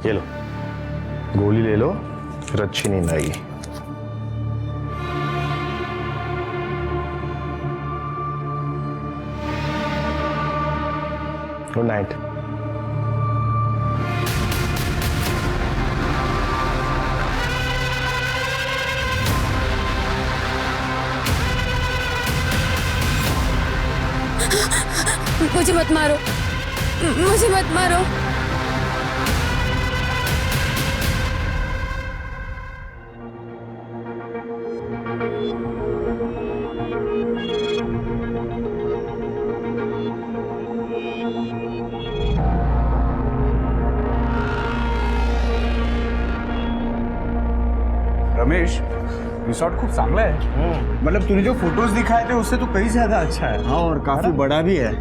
ये लो, गोली ले लो, फिर अच्छी नींद आएगी। Good night. मुझे मत मारो, मुझे मत मारो। रमेश, रिसॉर्ट खूप चांगला है। मतलब तूने जो फोटोज दिखाए थे उससे तो कहीं ज्यादा अच्छा है। हाँ, और काफी बड़ा भी है।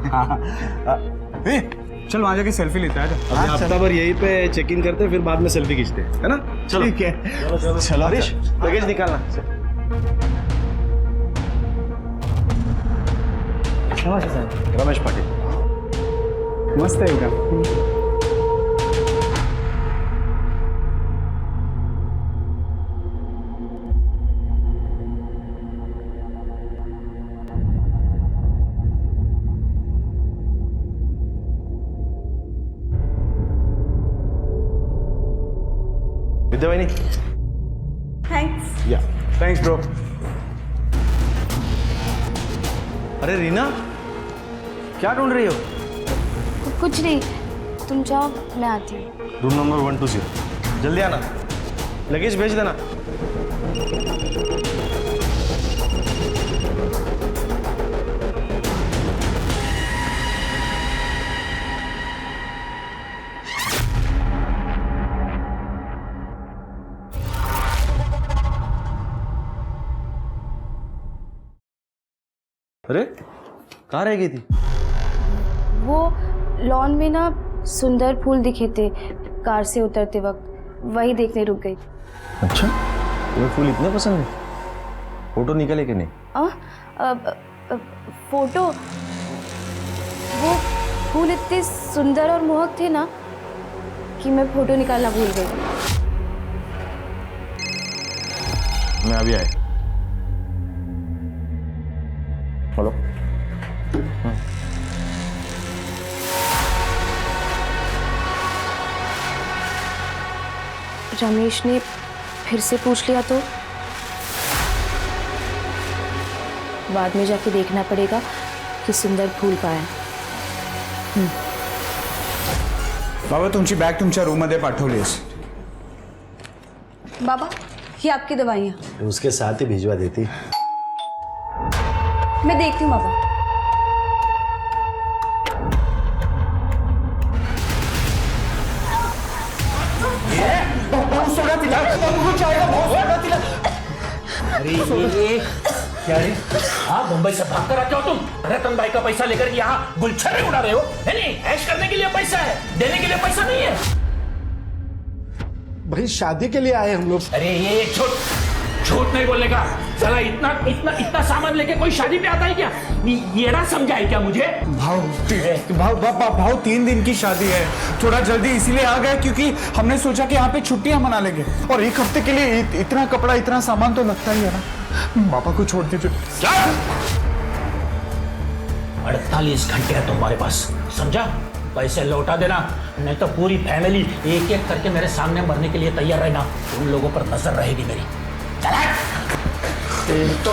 ए, चल वहां जाके सेल्फी लेता है। अभी हफ्ता भर यहीं पे चेक इन करते फिर बाद में सेल्फी खींचते है ना। चलो ठीक है, चलो हरीश, लगेज निकालना। रमेश पाटिल। मस्त आहे एकदम। विद्यावाहिनी, थैंक्स। या थैंक्स ब्रो। अरे रीना, क्या ढूंढ रही हो? कुछ नहीं, तुम जाओ, मैं आती हूँ। रूम नंबर 120, जल्दी आना, लगेज भेज देना। अरे कहाँ रह गई थी? वो लॉन में ना सुंदर फूल दिखे थे कार से उतरते वक्त, वही देखने रुक गई। अच्छा, तुम्हें फूल इतने पसंद है? फोटो निकाले कि नहीं? फोटो, वो फूल इतने सुंदर और मोहक थे ना कि मैं फोटो निकालना भूल गई। मैं अभी आया। हेलो। रमेश ने फिर से पूछ लिया तो बाद में जाके देखना पड़ेगा कि सुंदर फूल कहाँ है। बाबा, तुमची बॅग तुमच्या रूम मध्ये पाठवलीस। बाबा, ये आपकी दवाइयाँ। उसके साथ ही भिजवा देती। मैं देखती हूँ बाबा। अरे ये क्या रे? हाँ, मुंबई से भाग कर आते हो तुम? रतन भाई का पैसा लेकर यहाँ गुलछर्रे उड़ा रहे हो? नहीं, ऐश करने के लिए पैसा है, देने के लिए पैसा नहीं है। भाई शादी के लिए आए हम लोग। अरे ये झूठ नहीं बोलने का। चला, इतना इतना इतना सामान लेके कोई शादी पे आता है क्या? ये ना समझा है क्या मुझे? भाव 3 दिन की शादी है, थोड़ा जल्दी इसीलिए आ गए क्योंकि हमने सोचा कि यहाँ पे छुट्टियां मना लेंगे और एक हफ्ते के लिए इतना कपड़ा इतना सामान तो लगता ही है ना। पापा को छोड़ दीजिए। 48 घंटे है तुम्हारे पास, समझा? पैसे लौटा देना, नहीं तो पूरी फैमिली एक एक करके मेरे सामने मरने के लिए तैयार रहना। उन लोगों पर नजर रहेगी मेरी। चला। तो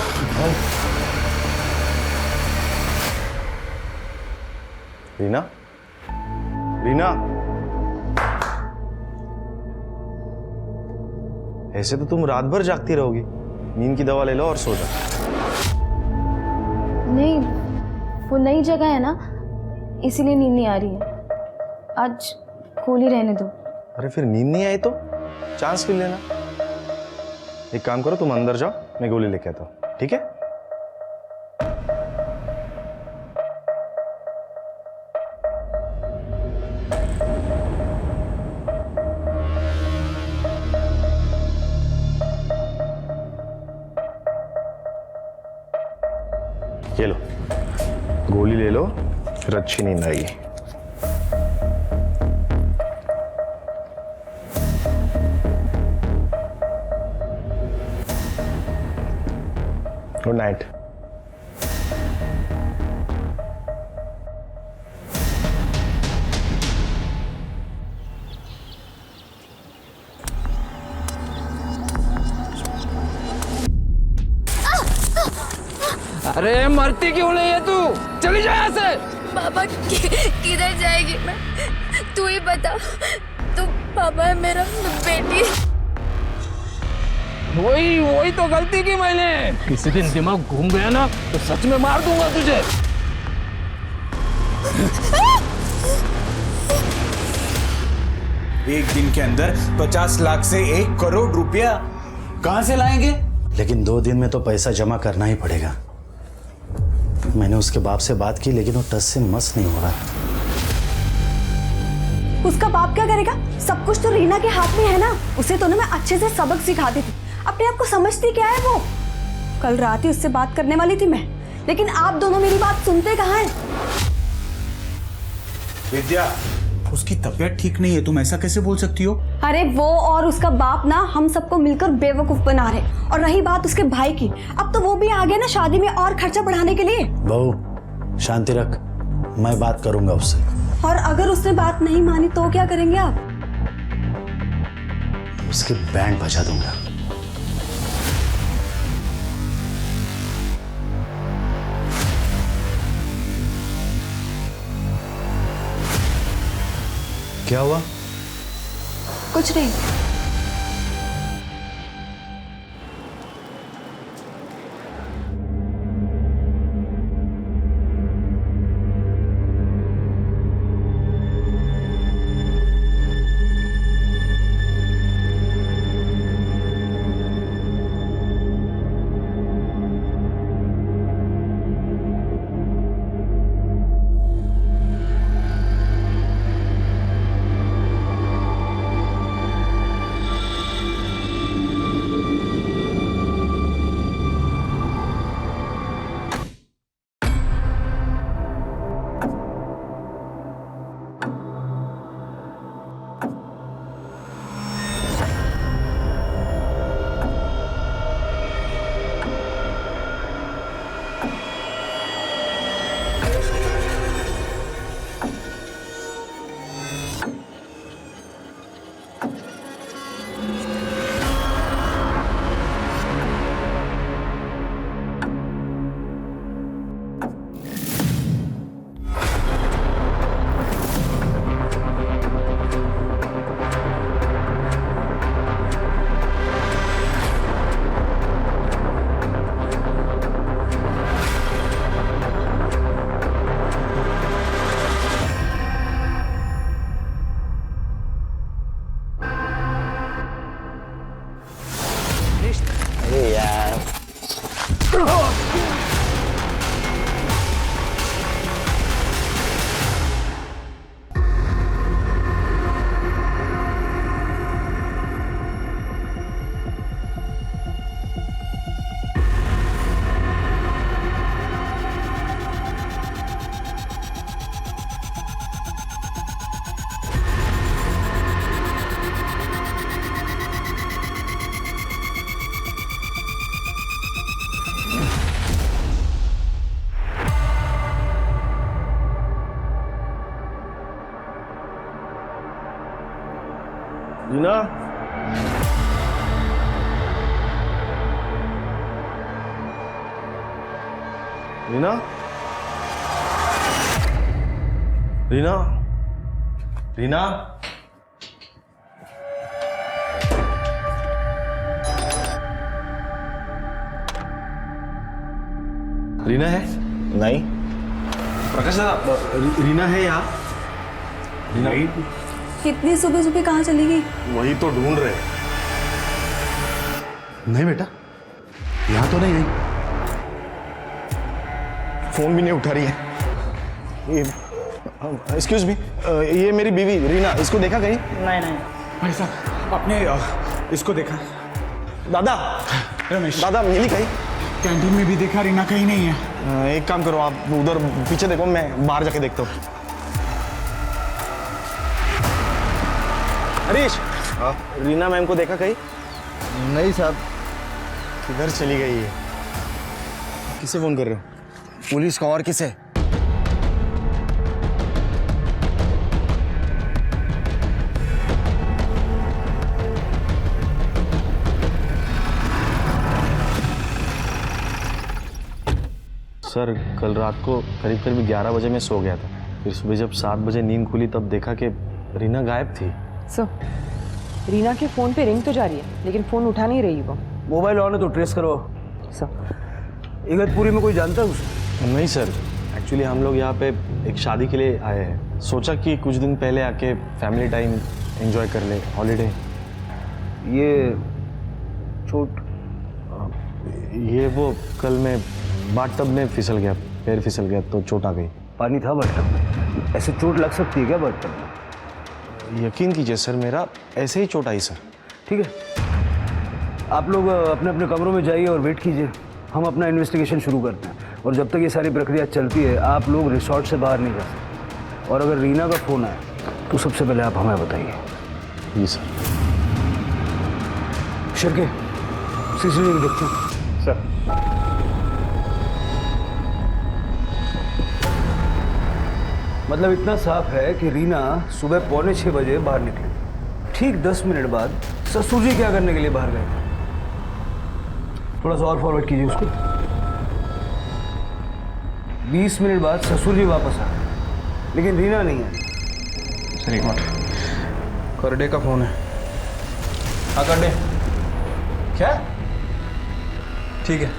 रीना, रीना, ऐसे तो तुम रात भर जागती रहोगी। नींद की दवा ले लो और सो जाओ। नहीं, वो नई जगह है ना, इसीलिए नींद नहीं आ रही है। आज गोली रहने दो। अरे फिर नींद नहीं आई तो चांस भी लेना। एक काम करो, तुम अंदर जाओ, मैं गोली लेके आता हूँ, ठीक है? ये लो, गोली ले लो, फिर अच्छी नींद आएगी। Good night. अरे मरती क्यों नहीं है तू? चली जा यहाँ से। पापा किधर जाएगी मैं? तू ही बता। तू पापा है मेरा बेटी। वही तो गलती की मैंने। किसी दिन दिमाग घूम गया ना तो सच में मार दूंगा तुझे। एक दिन के अंदर 50 लाख से 1 करोड़ रुपया कहां से लाएंगे? लेकिन 2 दिन में तो पैसा जमा करना ही पड़ेगा। मैंने उसके बाप से बात की लेकिन वो टस से मस नहीं हो रहा। उसका बाप क्या करेगा? सब कुछ तो रीना के हाथ में है ना। उसे तो ना मैं अच्छे से सबक सिखाती थी। अपने आप को समझती क्या है वो? कल रात ही उससे बात करने वाली थी मैं, लेकिन आप दोनों मेरी बात सुनते कहाँ हैं? विद्या, उसकी तबीयत ठीक नहीं है, तुम ऐसा कैसे बोल सकती हो? अरे वो और उसका बाप ना हम सबको मिलकर बेवकूफ बना रहे। और रही बात उसके भाई की, अब तो वो भी आ गया ना शादी में और खर्चा बढ़ाने के लिए। बहू शांति रख, मैं बात करूंगा उससे। और अगर उसने बात नहीं मानी तो क्या करेंगे आप? उसकी बैंड बजा दूंगा। क्या हुआ? कुछ नहीं। रीना, रीना, रीना, रीना, रीना है? नहीं। प्रकाश दादा, रीना है यहाँ? रीना इतनी सुबह सुबह कहाँ चली गई? वही तो ढूंढ रहे। नहीं बेटा, यहाँ तो नहीं आई। फोन भी नहीं उठा रही है। ये एक्सक्यूज मी, ये मेरी बीवी रीना, इसको देखा कहीं? नहीं। भाई साहब, आपने इसको देखा? दादा, रमेश, दादा मिली कहीं? कैंटीन में भी देखा, रीना कहीं नहीं है। एक काम करो, आप उधर पीछे देखो, मैं बाहर जाके देखता हूँ। हरीश, रीना मैम को देखा कहीं? नहीं साहब। किधर चली गई है? किसे फोन कर रहे हो? पुलिस को, और किसे? सर कल रात को करीब करीब 11 बजे मैं सो गया था। फिर सुबह जब 7 बजे नींद खुली तब देखा कि रीना गायब थी। सर, रीना के फ़ोन पे रिंग तो जा रही है लेकिन फ़ोन उठा नहीं रही वो। मोबाइल ऑन है तो ट्रेस करो। सर, इगतपुरी में कोई जानता है उसे? नहीं सर, एक्चुअली हम लोग यहाँ पे एक शादी के लिए आए हैं। सोचा कि कुछ दिन पहले आके फैमिली टाइम एंजॉय कर ले, हॉलीडे। ये चोट? ये वो कल मैं बाथटब में फिसल गया, पैर फिसल गया तो चोट आ गई। पानी था बाथटब में? ऐसे चोट लग सकती है क्या बाथटब में? यकीन कीजिए सर, मेरा ऐसे ही चोट आई सर। ठीक है, आप लोग अपने अपने कमरों में जाइए और वेट कीजिए। हम अपना इन्वेस्टिगेशन शुरू करते हैं और जब तक ये सारी प्रक्रिया चलती है आप लोग रिसोर्ट से बाहर नहीं जा सकते। और अगर रीना का फ़ोन आए तो सबसे पहले आप हमें बताइए। जी सर। शिरके, सीसीटीवी देखते हैं। सर, मतलब इतना साफ है कि रीना सुबह 5:45 बजे बाहर निकली। ठीक 10 मिनट बाद ससुर जी क्या करने के लिए बाहर गए? थोड़ा सा और फॉरवर्ड कीजिए उसको। 20 मिनट बाद ससुर जी वापस आ गए लेकिन रीना नहीं है। सर एक मिनट, करडे का फ़ोन है। हाँ करडे, क्या? ठीक है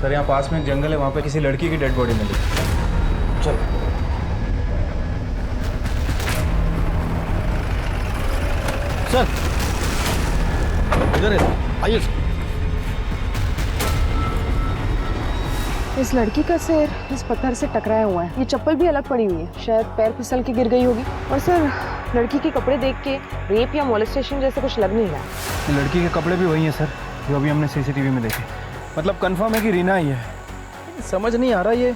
सर, यहाँ पास में एक जंगल है, वहाँ पे किसी लड़की की डेड बॉडी मिली। चलो सर इधर आइए। इस लड़की का सिर इस पत्थर से टकराया हुआ है। ये चप्पल भी अलग पड़ी हुई है, शायद पैर फिसल के गिर गई होगी। और सर, लड़की के कपड़े देख के रेप या मोलेस्टेशन जैसे कुछ लग नहीं रहा। ये लड़की के कपड़े भी वही हैं सर जो अभी हमने सीसीटीवी में देखे। मतलब कंफर्म है कि रीना ही है। समझ नहीं आ रहा ये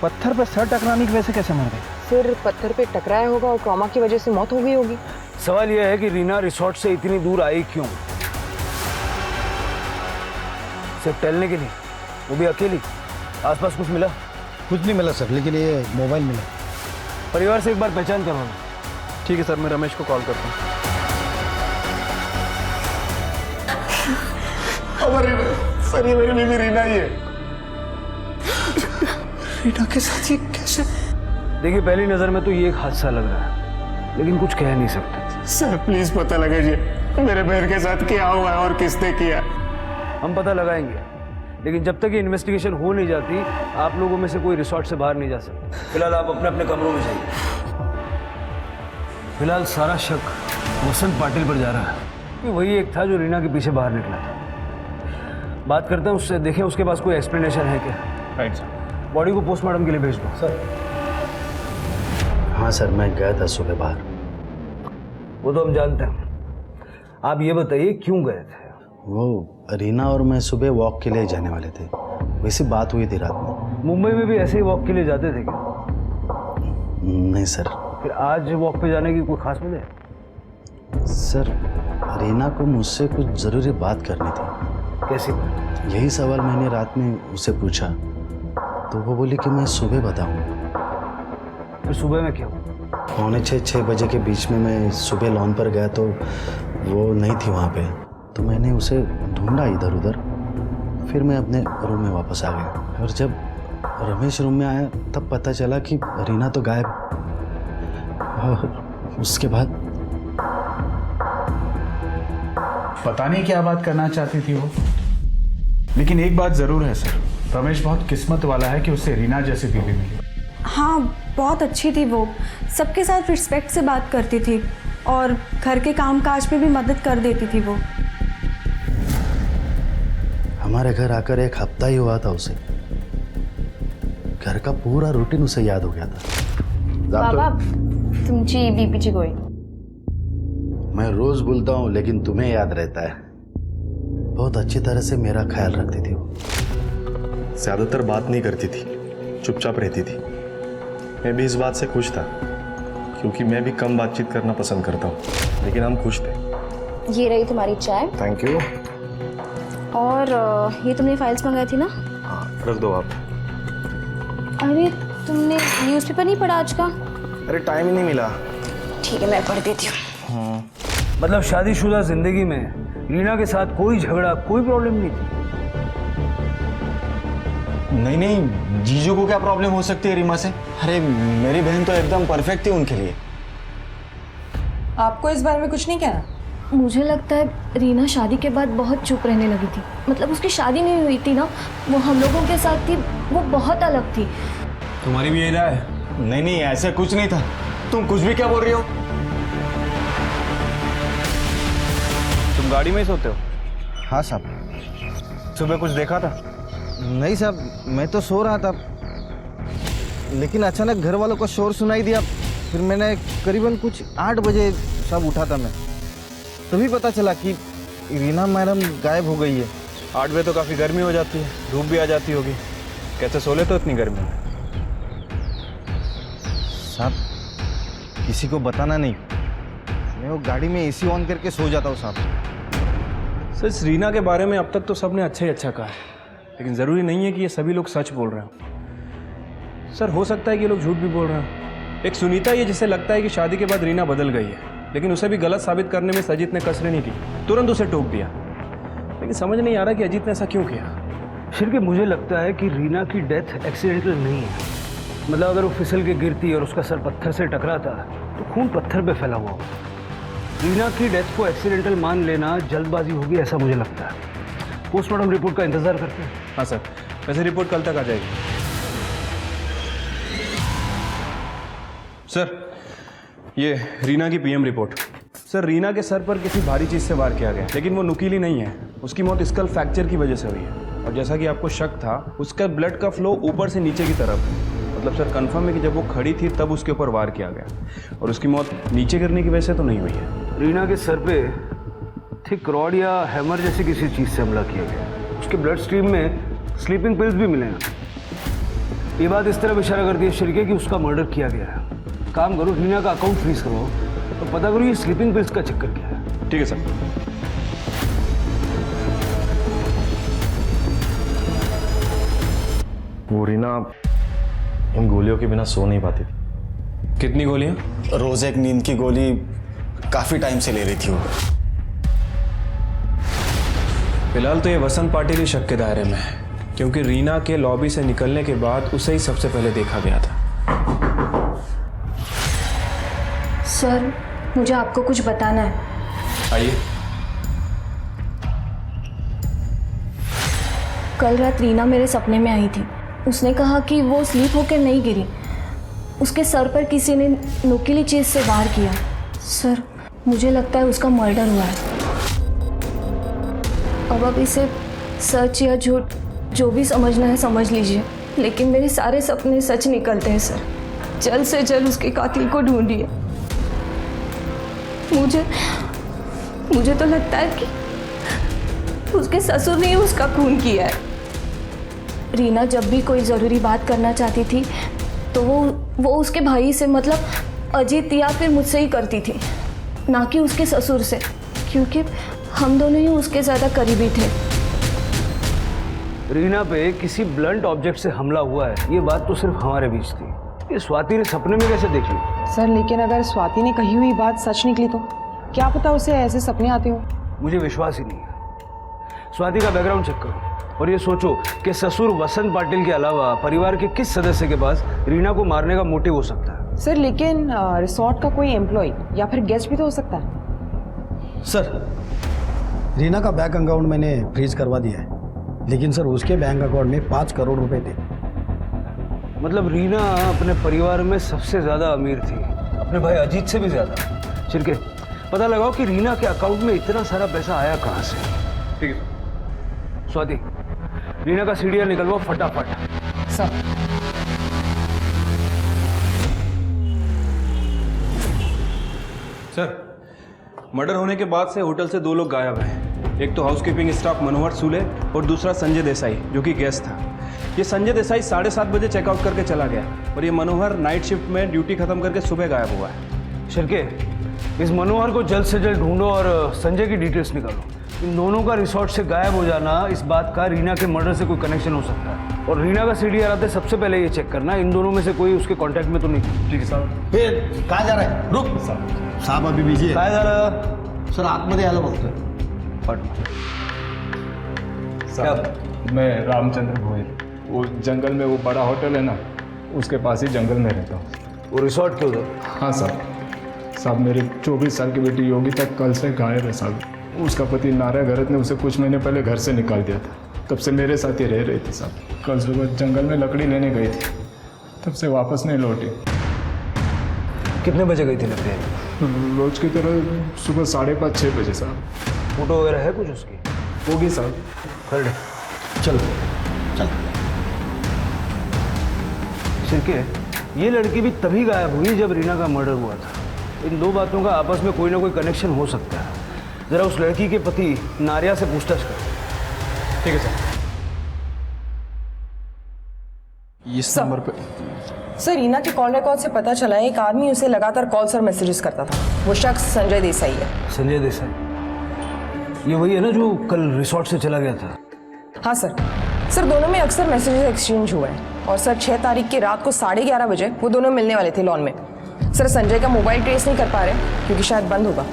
पत्थर पर सर टकराने की वजह से कैसे मर गई। सिर पत्थर पे टकराया होगा और ट्रॉमा की वजह से मौत हो गई होगी। सवाल यह है कि रीना रिसोर्ट से इतनी दूर आई क्यों? सिर्फ टहलने के लिए, वो भी अकेली? आसपास कुछ मिला? कुछ नहीं मिला सर, लेकिन ये मोबाइल मिला। परिवार से एक बार पहचान करवाना। ठीक है सर, मैं रमेश को कॉल करता हूँ। सर ये मेरी बीवी रीना ही है। रीना के साथ ये कैसे? देखिए पहली नजर में तो ये एक हादसा लग रहा है लेकिन कुछ कह नहीं सकते। सर प्लीज पता लगाइए मेरे बहन के साथ क्या हुआ है और किसने किया। हम पता लगाएंगे लेकिन जब तक ये इन्वेस्टिगेशन हो नहीं जाती आप लोगों में से कोई रिसोर्ट से बाहर नहीं जा सकता। फिलहाल आप अपने अपने कमरों में जाइए। फिलहाल सारा शक वसंत पाटिल पर जा रहा है कि वही एक था जो रीना के पीछे बाहर निकला था। बात करते हैं उससे, देखें उसके पास कोई एक्सप्लेनेशन है क्या। Right sir. बॉडी को पोस्टमार्टम के लिए भेज दो। सर हाँ सर, मैं गया था सुबह बाहर। वो तो हम जानते हैं, आप ये बताइए क्यों गए थे? वो रीना और मैं सुबह वॉक के लिए जाने वाले थे, वैसी बात हुई थी रात में। मुंबई में भी ऐसे ही वॉक के लिए जाते थे क्या? नहीं सर। फिर आज वॉक पे जाने की कोई खास वजह है? सर रीना को मुझसे कुछ ज़रूरी बात करनी थी। कैसी बात? यही सवाल मैंने रात में उससे पूछा तो वो बोली कि मैं सुबह बताऊंगा। फिर सुबह में क्या हुआ? 5:45-6 बजे के बीच में मैं सुबह लॉन पर गया तो वो नहीं थी वहाँ पे, तो मैंने उसे ढूंढा इधर उधर। फिर मैं अपने रूम में वापस आ गया और जब रमेश रूम में आया तब पता चला कि रीना तो गायब। और उसके बाद पता नहीं क्या बात करना चाहती थी वो, लेकिन एक बात जरूर है सर, रमेश बहुत किस्मत वाला है कि उससे रीना जैसी बीवी मिली। हाँ, बहुत अच्छी थी वो, सबके साथ रिस्पेक्ट से बात करती थी और घर के काम काज में भी मदद कर देती थी वो। हमारे घर आकर 1 हफ्ता ही हुआ था उसे, घर का पूरा रूटीन उसे याद हो गया था। बाबा तुमची बीपीची गोळी। मैं रोज बोलता हूँ लेकिन तुम्हें याद रहता है। बहुत अच्छी तरह से मेरा ख्याल रखती थी वो। ज़्यादातर बात नहीं करती थी, चुपचाप रहती थी। मैं भी इस बात से खुश था क्योंकि मैं भी कम बातचीत करना पसंद करता हूँ, लेकिन हम खुश थे। ये रही तुम्हारी चाय। Thank you. और ये तुमने फाइल्स मंगाई थी ना? हाँ रख दो आप। अरे तुमने न्यूज़पेपर नहीं पढ़ा आज का? अरे टाइम ही नहीं मिला। ठीक है मैं पढ़ देती हूँ। मतलब शादीशुदा जिंदगी में रीना के साथ कोई झगड़ा, कोई प्रॉब्लम नहीं थी? नहीं नहीं, जीजू को क्या प्रॉब्लम हो सकती है रीमा से? अरे मेरी बहन तो एकदम परफेक्ट थी उनके लिए। आपको इस बारे में कुछ नहीं कहना? मुझे लगता है रीना शादी के बाद बहुत चुप रहने लगी थी। मतलब उसकी शादी नहीं हुई थी ना, वो हम लोगों के साथ थी, वो बहुत अलग थी। तुम्हारी भी यही राय है? नहीं नहीं, ऐसा कुछ नहीं था। तुम कुछ भी क्या बोल रही हो? तुम गाड़ी में ही सोते हो? हाँ साहब। सुबह कुछ देखा था? नहीं साहब, मैं तो सो रहा था, लेकिन अचानक घर वालों को शोर सुनाई दिया। फिर मैंने करीबन कुछ 8 बजे सब उठा था मैं, तभी पता चला कि रीना मैडम गायब हो गई है। 8 बजे तो काफ़ी गर्मी हो जाती है, धूप भी आ जाती होगी। कैसे सो लेते हो इतनी गर्मी में? साहब किसी को बताना नहीं, मैं वो गाड़ी में एसी ऑन करके सो जाता हूँ साहब। सर इस रीना के बारे में अब तक तो सबने अच्छा ही अच्छा कहा है, लेकिन ज़रूरी नहीं है कि ये सभी लोग सच बोल रहे हो। सर हो सकता है कि ये लोग झूठ भी बोल रहे हैं। एक सुनीता ये जिसे लगता है कि शादी के बाद रीना बदल गई है, लेकिन उसे भी गलत साबित करने में सजीत ने कसर नहीं की, तुरंत उसे टोक दिया। लेकिन समझ नहीं आ रहा कि अजीत ने ऐसा क्यों किया। फिर मुझे लगता है कि रीना की डेथ एक्सीडेंटल नहीं है। मतलब अगर वो फिसल के गिरती और उसका सर पत्थर से टकराता तो खून पत्थर पे फैला हुआ होगा। रीना की डेथ को एक्सीडेंटल मान लेना जल्दबाजी होगी, ऐसा मुझे लगता है। पोस्टमार्टम रिपोर्ट का इंतजार करते हैं। हाँ सर, वैसे रिपोर्ट कल तक आ जाएगी। सर ये रीना की पीएम रिपोर्ट। सर रीना के सर पर किसी भारी चीज़ से वार किया गया, लेकिन वो नुकीली नहीं है। उसकी मौत स्कल फ्रैक्चर की वजह से हुई है, और जैसा कि आपको शक था, उसका ब्लड का फ्लो ऊपर से नीचे की तरफ है। मतलब सर कंफर्म है कि जब वो खड़ी थी तब उसके ऊपर वार किया गया, और उसकी मौत नीचे गिरने की वजह से तो नहीं हुई है। रीना के सर पे थिक रॉड या हैमर जैसी किसी चीज़ से हमला किया गया। उसके ब्लड स्ट्रीम में स्लीपिंग पिल्स भी मिले हैं। ये बात इस तरफ इशारा करती है शिरके कि उसका मर्डर किया गया है। काम करो, रीना का अकाउंट फ्रीज करो तो पता करो ये स्लीपिंग पिल्स का चक्कर क्या है। ठीक है सर। वो रीना इन गोलियों के बिना सो नहीं पाती थी। कितनी गोलियां? रोज एक नींद की गोली काफी टाइम से ले रही थी वो। फिलहाल तो ये वसंत पाटिल ही शक के दायरे में है, क्योंकि रीना के लॉबी से निकलने के बाद उसे ही सबसे पहले देखा गया था। सर मुझे आपको कुछ बताना है। आइए। कल रात रीना मेरे सपने में आई थी। उसने कहा कि वो स्लीप होकर नहीं गिरी, उसके सर पर किसी ने नुकीली चीज़ से वार किया। सर मुझे लगता है उसका मर्डर हुआ है। अब इसे सच या झूठ जो भी समझना है समझ लीजिए, लेकिन मेरे सारे सपने सच निकलते हैं सर। जल्द से जल्द उसके कातिल को ढूंढिए। मुझे तो लगता है कि उसके ससुर ने उसका खून किया है। रीना जब भी कोई ज़रूरी बात करना चाहती थी तो वो उसके भाई से, मतलब अजीत या फिर मुझसे ही करती थी, ना कि उसके ससुर से, क्योंकि हम दोनों ही उसके ज़्यादा करीबी थे। रीना पे किसी ब्लंट ऑब्जेक्ट से हमला हुआ है, ये बात तो सिर्फ हमारे बीच थी। ये स्वाति ने सपने में कैसे देख ली? सर लेकिन अगर स्वाति ने कही हुई बात सच निकली तो क्या पता उसे ऐसे सपने आते हो। मुझे विश्वास ही नहीं है। स्वाति का बैकग्राउंड चेक करो और ये सोचो कि ससुर वसंत पाटिल के अलावा परिवार के किस सदस्य के पास रीना को मारने का मोटिव हो सकता है। सर लेकिन रिसोर्ट का कोई एम्प्लॉय या फिर गेस्ट भी तो हो सकता है। सर रीना का बैंक अकाउंट मैंने फ्रीज करवा दिया है, लेकिन सर उसके बैंक अकाउंट में 5 करोड़ रुपए थे। मतलब रीना अपने परिवार में सबसे ज़्यादा अमीर थी, अपने भाई अजीत से भी ज़्यादा। चिरके पता लगाओ कि रीना के अकाउंट में इतना सारा पैसा आया कहाँ से। ठीक है स्वाति, रीना का सीढ़ियाँ निकलवाओ फटाफट। सर सर मर्डर होने के बाद से होटल से 2 लोग गायब हैं। एक तो हाउसकीपिंग स्टाफ मनोहर सूले और दूसरा संजय देसाई जो कि गेस्ट था। ये संजय देसाई 7:30 बजे चेकआउट करके चला गया और ये मनोहर नाइट शिफ्ट में ड्यूटी खत्म करके सुबह गायब हुआ है। शिरके इस मनोहर को जल्द से जल्द ढूंढो और संजय की डिटेल्स निकालो। इन दोनों का रिसोर्ट से गायब हो जाना, इस बात का रीना के मर्डर से कोई कनेक्शन हो सकता है। और रीना का सीडीआर आते सबसे पहले ये चेक करना इन दोनों में से कोई उसके कांटेक्ट में तो नहीं। ठीक है साहब। फिर कहाँ जा रहा है? रुक साहब अभी बिजी है। काय झालं? सर आतमध्ये आलो बघतोय. साहब मैं रामचंद्र भोई, वो जंगल में वो बड़ा होटल है ना, उसके पास ही जंगल में रहता हूँ। वो रिसोर्ट के उधर? हाँ साहब मेरी 24 साल की बेटी योगी तक कल से गायब है साहब। उसका पति नारायण गरत ने उसे कुछ महीने पहले घर से निकाल दिया था। तब से मेरे साथ ही रह रही थी साहब। कल सुबह जंगल में लकड़ी लेने गई थी, तब से वापस नहीं लौटी। कितने बजे गई थी लकड़ी? रोज की तरह सुबह 5:30-6 बजे साहब। फोटो वगैरह है कुछ उसकी? होगी साहब। कर दे। चल चल. सिरके, ये लड़की भी तभी गायब हुई जब रीना का मर्डर हुआ था। इन दो बातों का आपस में कोई ना कोई कनेक्शन हो सकता है। जरा उस लड़की के पति नारिया से पूछताछ कर। ठीक है सर। इस नंबर पे सर रीना के कॉल रिकॉर्ड से पता चला है एक आदमी उसे लगातार कॉल्स और मैसेजेस करता था। वो शख्स संजय देसाई है। संजय देसाई, ये वही है ना जो कल रिसोर्ट से चला गया था? हाँ सर दोनों में अक्सर मैसेजेस एक्सचेंज हुए हैं और सर 6 तारीख की रात को 11:30 बजे वो दोनों मिलने वाले थे लॉन में। सर संजय का मोबाइल ट्रेस नहीं कर पा रहे क्योंकि शायद बंद होगा।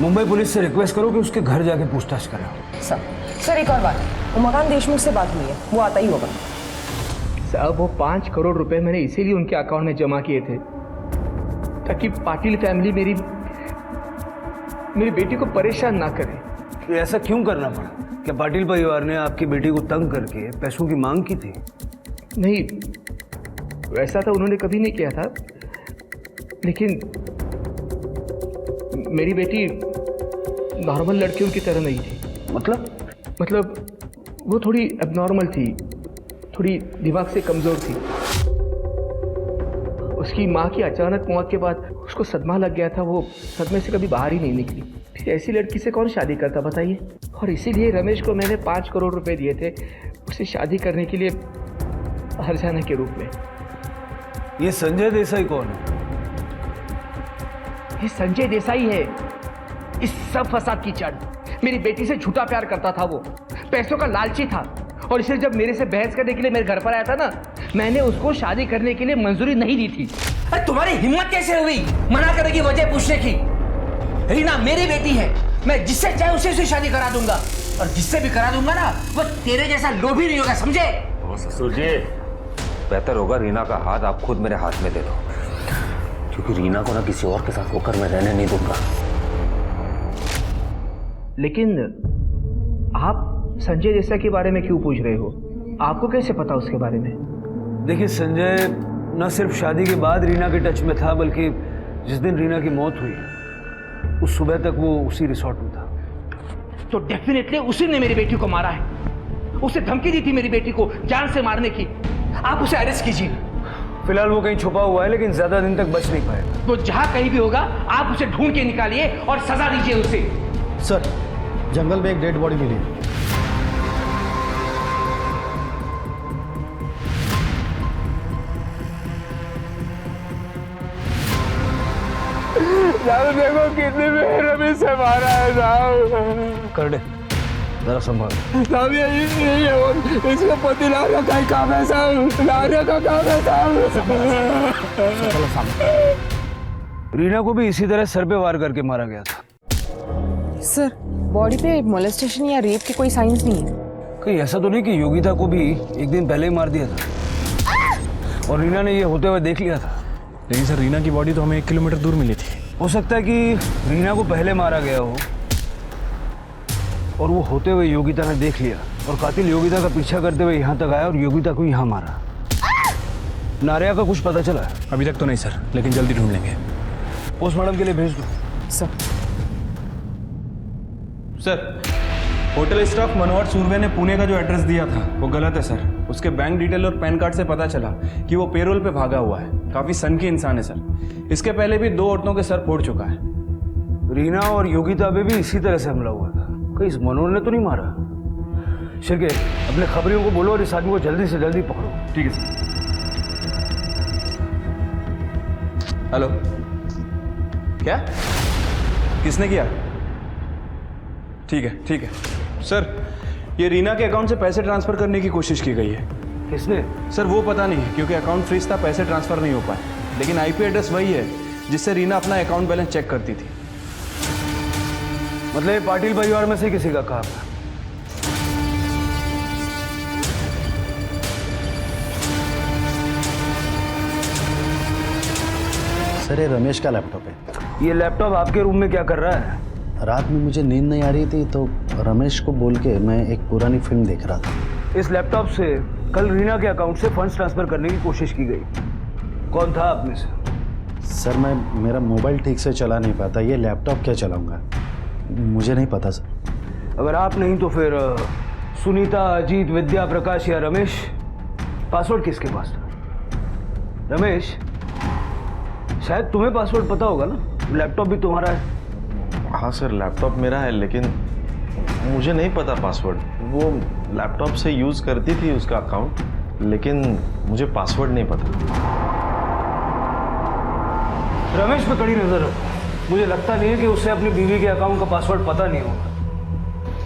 मुंबई पुलिस से रिक्वेस्ट करो कि उसके घर जाके पूछताछ करें। सर एक और बात, उमाकांत देशमुख से बात हुई है, वो आता ही होगा। साहब वो 5 करोड़ रुपए मैंने इसीलिए उनके अकाउंट में जमा किए थे ताकि पाटिल फैमिली मेरी बेटी को परेशान ना करे। तो ऐसा क्यों करना पड़ा? क्या पाटिल परिवार ने आपकी बेटी को तंग करके पैसों की मांग की थी? नहीं, वैसा तो उन्होंने कभी नहीं किया था, लेकिन मेरी बेटी नॉर्मल लड़कियों की तरह नहीं थी। मतलब वो थोड़ी एबनॉर्मल थी, थोड़ी दिमाग से कमज़ोर थी। उसकी माँ की अचानक मौत के बाद उसको सदमा लग गया था। वो सदमे से कभी बाहर ही नहीं निकली। फिर ऐसी लड़की से कौन शादी करता बताइए? और इसीलिए रमेश को मैंने 5 करोड़ रुपए दिए थे उसे शादी करने के लिए हर्जाना के रूप में। ये संजय देसाई कौन है? ये संजय देसाई है इस सब फसाद की जड़। मेरी बेटी से झूठा प्यार करता था, वो पैसों का लालची था। और इसलिए जब मेरे से बहस करने के लिए मेरे घर पर आया था ना, मैंने उसको शादी करने के लिए मंजूरी नहीं दी थी। अरे तुम्हारी हिम्मत कैसे हुई मना करने की वजह पूछने की? रीना मेरी बेटी है, मैं जिससे चाहे उसे से शादी करा दूंगा, और जिससे भी करा दूंगा ना वो तेरे जैसा लोभी नहीं होगा, समझे? ससुर जी, बेहतर होगा रीना का हाथ आप खुद मेरे हाथ में दे दो, क्योंकि रीना को ना किसी और के साथ होकर मैं रहने नहीं दूंगा। लेकिन आप संजय देसाई के बारे में क्यों पूछ रहे हो? आपको कैसे पता उसके बारे में? देखिए, संजय न सिर्फ शादी के बाद रीना के टच में था, बल्कि जिस दिन रीना की मौत हुई उस सुबह तक वो उसी रिसोर्ट में था। तो डेफिनेटली उसी ने मेरी बेटी को मारा है। उसे धमकी दी थी मेरी बेटी को जान से मारने की। आप उसे अरेस्ट कीजिए। फिलहाल वो कहीं छुपा हुआ है, लेकिन ज्यादा दिन तक बच नहीं पाएगा। तो जहां कहीं भी होगा आप उसे ढूंढ के निकालिए और सजा दीजिए उसे। सर जंगल में एक डेड बॉडी मिली। देखो कितने में रमेश से मारा है साहब। कर दे, जरा संभाल। साहब ये इसका पति लाने का काम है साहब, लाने का काम है साहब। रीना को भी इसी तरह सर पे वार करके मारा गया था। सर बॉडी पे मोलेस्टेशन या रेप के कोई साइंस नहीं है? कहीं ऐसा तो नहीं कि योगिता को भी एक दिन पहले ही मार दिया था और रीना ने ये होते हुए देख लिया था? लेकिन सर रीना की बॉडी तो हमें 1 किलोमीटर दूर मिली थी। हो सकता है कि रीना को पहले मारा गया हो और वो होते हुए योगिता ने देख लिया और कातिल योगिता का पीछा करते हुए यहाँ तक आया और योगिता को यहाँ मारा। नारिया का कुछ पता चला? अभी तक तो नहीं सर, लेकिन जल्दी ढूंढ लेंगे। पोस्टमार्टम के लिए भेज दो। सर होटल स्टाफ मनोहर सूर्वे ने पुणे का जो एड्रेस दिया था वो गलत है सर। उसके बैंक डिटेल और पैन कार्ड से पता चला कि वो पेरोल पे भागा हुआ है। काफी सनकी इंसान है सर। इसके पहले भी 2 औरतों के सर फोड़ चुका है। रीना और योगिता पे भी इसी तरह से हमला हुआ था। कहीं इस मनोहर ने तो नहीं मारा? शिरके, अपने खबरियों को बोलो और इस आदमी को जल्दी से जल्दी पकड़ो। ठीक है सर। हेलो, क्या? किसने किया? ठीक है सर, ये रीना के अकाउंट से पैसे ट्रांसफ़र करने की कोशिश की गई है। किसने? सर वो पता नहीं, क्योंकि अकाउंट फ्रीज था, पैसे ट्रांसफ़र नहीं हो पाए, लेकिन आईपी एड्रेस वही है जिससे रीना अपना अकाउंट बैलेंस चेक करती थी। मतलब ये पाटिल परिवार में से किसी का काम है? सर ये रमेश का लैपटॉप है। ये लैपटॉप आपके रूम में क्या कर रहा है? रात में मुझे नींद नहीं आ रही थी तो रमेश को बोल के मैं एक पुरानी फिल्म देख रहा था। इस लैपटॉप से कल रीना के अकाउंट से फंड्स ट्रांसफर करने की कोशिश की गई। कौन था आप में से? सर मैं मेरा मोबाइल ठीक से चला नहीं पाता, ये लैपटॉप क्या चलाऊंगा मुझे नहीं पता सर। अगर आप नहीं तो फिर सुनीता, अजीत, विद्या, प्रकाश या रमेश। पासवर्ड किसके पास था? रमेश, शायद तुम्हें पासवर्ड पता होगा ना, लैपटॉप भी तुम्हारा है। हाँ सर, लैपटॉप मेरा है, लेकिन मुझे नहीं पता पासवर्ड। वो लैपटॉप से यूज़ करती थी उसका अकाउंट, लेकिन मुझे पासवर्ड नहीं पता। रमेश पे कड़ी नजर रखो। मुझे लगता नहीं है कि उसे अपनी बीवी के अकाउंट का पासवर्ड पता नहीं होगा।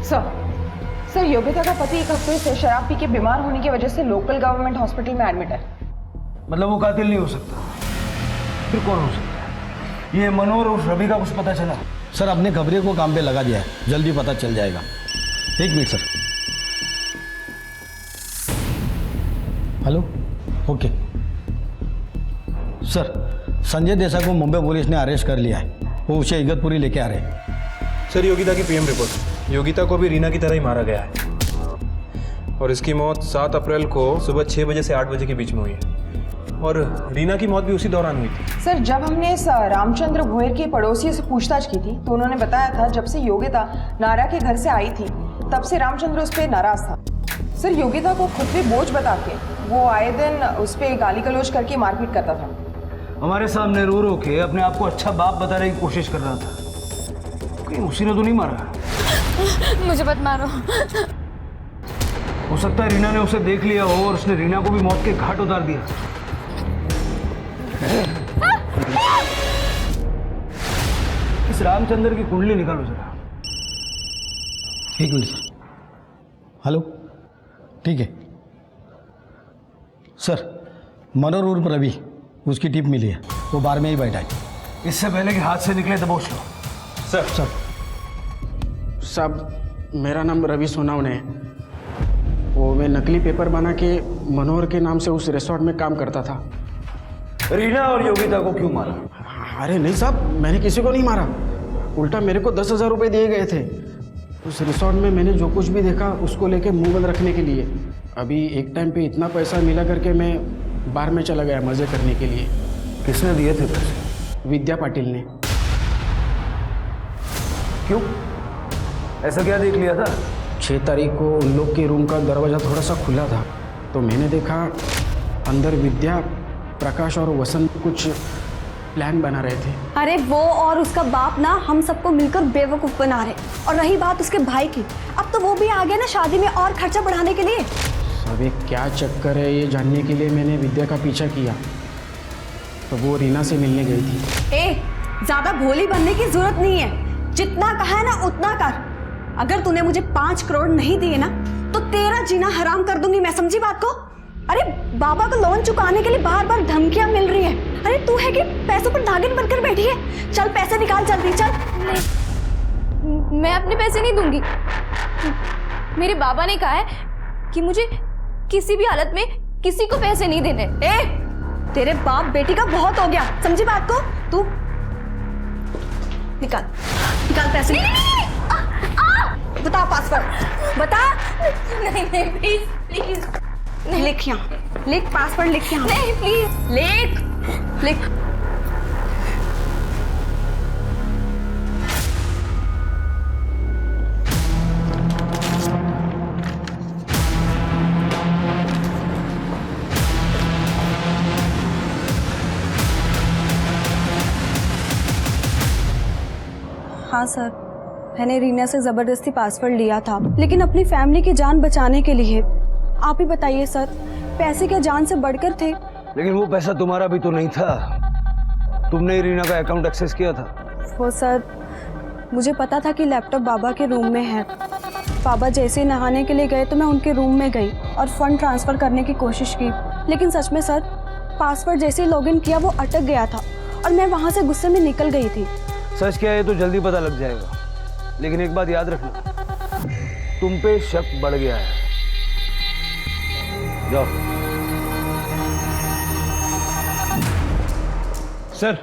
सर योगिता का पति एक हफ्ते से शराब पी के बीमार होने की वजह से लोकल गवर्नमेंट हॉस्पिटल में एडमिट है। मतलब वो कातिल नहीं हो सकता, फिर कौन हो सकता है? ये मनोहर और रवि का कुछ पता चला? सर अपने खबरिए को काम पे लगा दिया है, जल्दी पता चल जाएगा। एक minute sir. Hello, okay sir. Sanjay Desai को मुंबई पुलिस ने अरेस्ट कर लिया है, वो उसे इगतपुरी लेके आ रहे हैं। सर योगिता की पीएम रिपोर्ट। योगिता को भी रीना की तरह ही मारा गया है और इसकी मौत 7 अप्रैल को सुबह 6 बजे से 8 बजे के बीच में हुई है और रीना की मौत भी उसी दौरान हुई थी। सर जब हमने इस रामचंद्र भोयर के पड़ोसियों से पूछताछ की थी तो उन्होंने बताया था जब से योगिता नारा के घर से आई थी तब से रामचंद्र उस पर नाराज था। सर योगिता को खुद पे बोझ बता के वो आए दिन उस पर गाली गलौज करके मारपीट करता था। हमारे सामने रो रो के अपने आप को अच्छा बाप बताने की कोशिश कर रहा था। कहीं उसी ने तो नहीं मारा? मुझे मत मारो। हो सकता है रीना ने उसे देख लिया हो और उसने रीना को भी मौत के घाट उतार दिया। इस रामचंद्र की कुंडली निकालो जरा। एक मिनट सर। हेलो, ठीक है सर। मनोहर उर्फ रवि, उसकी टिप मिली है, वो बार में ही बैठा है। इससे पहले कि हाथ से निकले दबोच लो। सर साहब मेरा नाम रवि सोनावने है। वो मैं नकली पेपर बना के मनोहर के नाम से उस रिसोर्ट में काम करता था। रीना और योगिता को क्यों मारा? अरे नहीं साहब, मैंने किसी को नहीं मारा, उल्टा मेरे को 10,000 रुपये दिए गए थे। उस रिसोर्ट में मैंने जो कुछ भी देखा उसको लेके मुंह बंद रखने के लिए। अभी एक टाइम पे इतना पैसा मिला करके मैं बार में चला गया मज़े करने के लिए। किसने दिए थे पैसे? विद्या पाटिल ने। क्यों, ऐसा क्या देख लिया था? 6 तारीख को उन लोग के रूम का दरवाज़ा थोड़ा सा खुला था तो मैंने देखा अंदर विद्या, प्रकाश और वसंत कुछ प्लान बना रहे थे। अरे वो और उसका बाप ना हम सबको मिलकर बेवकूफ़ बना रहे। और रही बात उसके भाई की, अब तो वो भी आ गया ना शादी में और खर्चा बढ़ाने के लिए। अबे क्या चक्कर है ये जानने के लिए मैंने विद्या का पीछा किया तो वो रीना से मिलने गई थी। ए, ज़्यादा भोली बनने की जरूरत नहीं है, जितना कहा है ना उतना कर। अगर तूने मुझे 5 करोड़ नहीं दिए ना तो तेरा जीना हराम कर दूंगी मैं, समझी बात को? अरे बाबा को लोन चुकाने के लिए बार बार धमकियां मिल रही है। अरे तू है कि पैसों पर नागिन बनकर बैठी है? चल पैसे निकाल जल्दी, चल। मैं अपने पैसे नहीं दूंगी। मेरे बाबा ने कहा है कि मुझे किसी भी हालत में किसी को पैसे नहीं देने। ए, तेरे बाप बेटी का बहुत हो गया, समझी बात को? तू निकाल निकाल पैसे। बता पासवर्ड, बता। नहीं प्लीज प्लीज। लिख यहाँ, लिख पासवर्ड, लिख यहाँ। नहीं प्लीज। लिख। हाँ सर, मैंने रीना से ज़बरदस्ती पासवर्ड लिया था, लेकिन अपनी फैमिली की जान बचाने के लिए। आप ही बताइए सर, पैसे क्या जान से बढ़कर थे? लेकिन वो पैसा तुम्हारा भी तो नहीं था, तुमने रीना का अकाउंट एक्सेस किया था। वो सर मुझे पता था कि लैपटॉप बाबा के रूम में है। बाबा जैसे ही नहाने के लिए गए तो मैं उनके रूम में गई और फंड ट्रांसफ़र करने की कोशिश की, लेकिन सच में सर, पासवर्ड जैसे ही लॉगिन किया वो अटक गया था और मैं वहाँ से गुस्से में निकल गई थी। सच क्या है तो जल्दी पता लग जाएगा, लेकिन एक बात याद रखना, तुम पे शक बढ़ गया है। जाओ। सर,